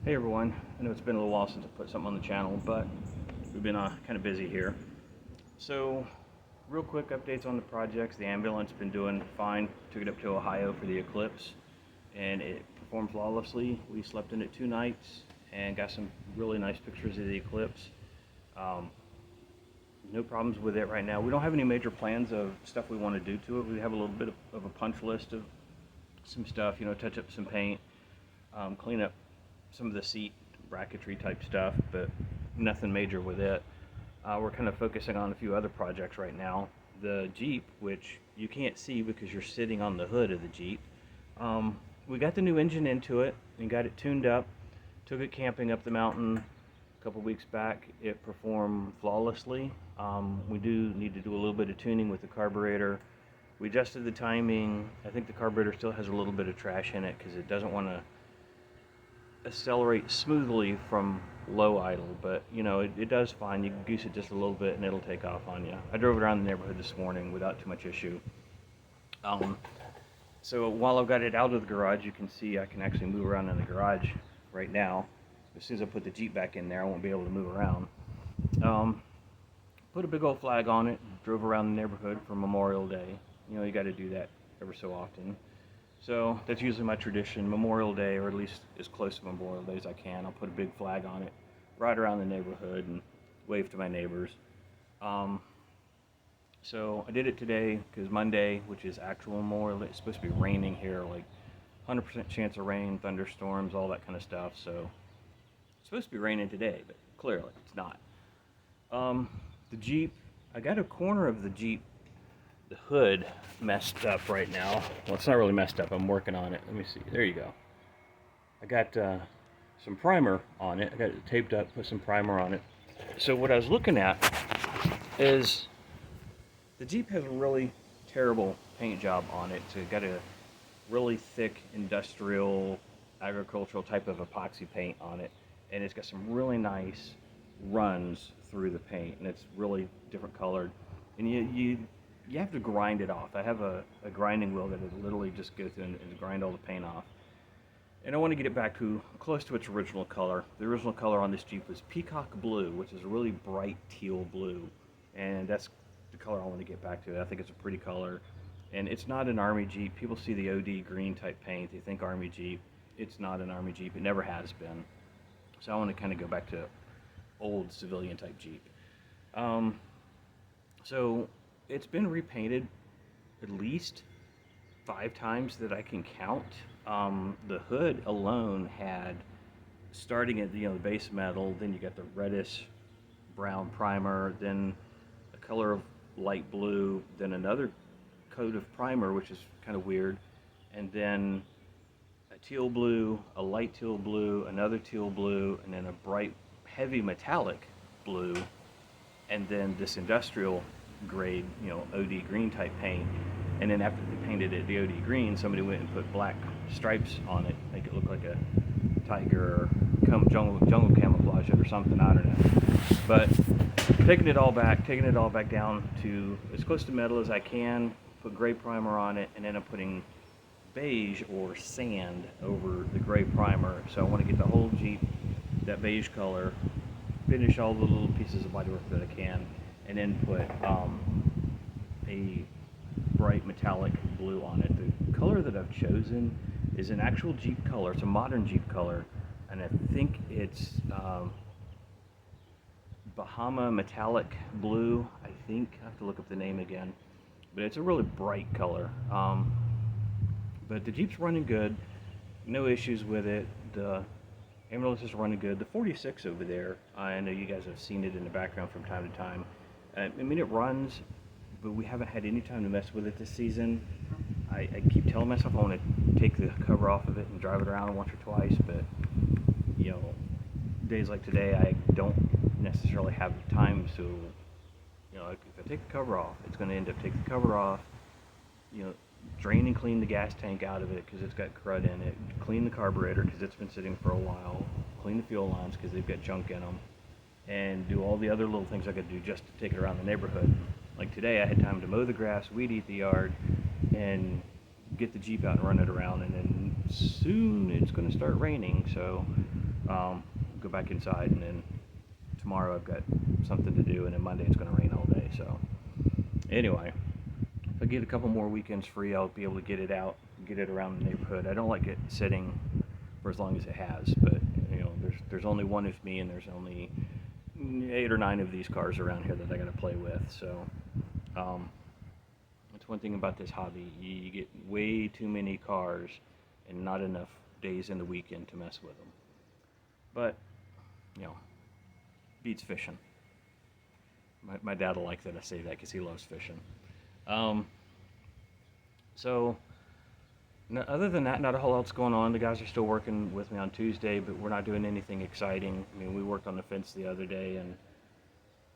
Hey everyone, I know it's been a little while since I put something on the channel, but we've been kind of busy here. So, real quick updates on the projects. The ambulance been doing fine. Took it up to Ohio for the eclipse, and it performed flawlessly. We slept in it 2 nights and got some really nice pictures of the eclipse. Um, no problems with it right now. We don't have any major plans of stuff we want to do to it. We have a little bit of a punch list of some stuff, touch up some paint, clean up some of the seat bracketry type stuff, but nothing major with it. We're kind of focusing on a few other projects right now. The Jeep, which you can't see because you're sitting on the hood of the Jeep, we got the new engine into it and got it tuned up. Took it camping up the mountain a couple weeks back. It performed flawlessly. We do need to do a little bit of tuning with the carburetor. We adjusted the timing. I think the carburetor still has a little bit of trash in it because it doesn't want to accelerate smoothly from low idle, but it does fine. You can goose it just a little bit and it'll take off on you. I drove it around the neighborhood this morning without too much issue. So while I've got it out of the garage, you can see I can actually move around in the garage right now. As soon as I put the Jeep back in there, I won't be able to move around. Put a big old flag on it, drove around the neighborhood for Memorial Day. You got to do that every so often. So that's usually my tradition, Memorial Day, or at least as close to Memorial Day as I can. I'll put a big flag on it, ride around the neighborhood and wave to my neighbors. So I did it today because Monday, which is actual Memorial Day, it's supposed to be raining here, like 100% chance of rain, thunderstorms, all that kind of stuff. So it's supposed to be raining today, but clearly it's not. The Jeep, I got a corner of the Jeep, the hood messed up right now. Well, it's not really messed up. I'm working on it. Let me see. There you go. I got some primer on it. I got it taped up, put some primer on it. So what I was looking at is the Jeep has a really terrible paint job on it. So it got a really thick industrial agricultural type of epoxy paint on it, and it's got some really nice runs through the paint, and it's really different colored, and you have to grind it off. I have a grinding wheel that it literally just goes through and grind all the paint off. And I want to get it back to close to its original color. The original color on this Jeep was peacock blue, which is a really bright teal blue. And that's the color I want to get back to. I think it's a pretty color. And it's not an Army Jeep. People see the OD green type paint, they think Army Jeep. It's not an Army Jeep. It never has been. So I want to kind of go back to old civilian type Jeep. So it's been repainted at least 5 times that I can count. The hood alone had, starting at the base metal, then you got the reddish brown primer, then a color of light blue, then another coat of primer, which is kind of weird, and then a teal blue, a light teal blue, another teal blue, and then a bright heavy metallic blue, and then this industrial grade, OD green type paint. And then after they painted it the OD green, somebody went and put black stripes on it, make it look like a tiger or jungle camouflage it or something, I don't know. But taking it all back down to as close to metal as I can, put gray primer on it, and then I'm putting beige or sand over the gray primer. So I want to get the whole Jeep that beige color, finish all the little pieces of bodywork that I can, and then put a bright metallic blue on it. The color that I've chosen is an actual Jeep color. It's a modern Jeep color, and I think it's Bahama Metallic Blue. I have to look up the name again, but it's a really bright color. But the Jeep's running good, no issues with it. The ambulance is running good. The 46 over there, I know you guys have seen it in the background from time to time. I mean, it runs, but we haven't had any time to mess with it this season. I keep telling myself I want to take the cover off of it and drive it around once or twice, but days like today, I don't necessarily have the time to, if I take the cover off, it's going to end up taking the cover off, drain and clean the gas tank out of it because it's got crud in it, clean the carburetor because it's been sitting for a while, clean the fuel lines because they've got junk in them, and do all the other little things I could do just to take it around the neighborhood. Like today, I had time to mow the grass, weed eat the yard, and get the Jeep out and run it around, and then soon it's going to start raining, so go back inside, and then tomorrow I've got something to do, and then Monday it's going to rain all day. So anyway, if I get a couple more weekends free, I'll be able to get it out, get it around the neighborhood. I don't like it sitting for as long as it has, but there's only one of me, and there's only 8 or 9 of these cars around here that I got to play with. So that's one thing about this hobby. You get way too many cars and not enough days in the weekend to mess with them. But beats fishing. My dad will like that I say that because he loves fishing. So other than that, not a whole lot else going on. The guys are still working with me on Tuesday, but we're not doing anything exciting. I mean, we worked on the fence the other day, and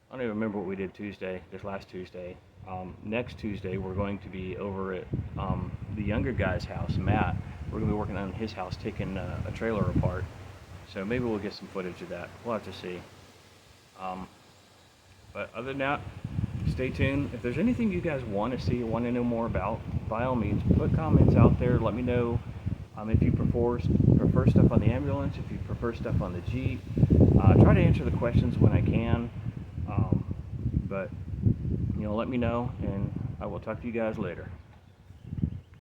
I don't even remember what we did this last Tuesday. Next Tuesday, we're going to be over at the younger guy's house, Matt. We're going to be working on his house, taking a trailer apart. So maybe we'll get some footage of that. We'll have to see. But other than that, stay tuned. If there's anything you guys want to see or want to know more about, by all means, put comments out there. Let me know if you prefer stuff on the ambulance, if you prefer stuff on the Jeep. Try to answer the questions when I can. But let me know, and I will talk to you guys later.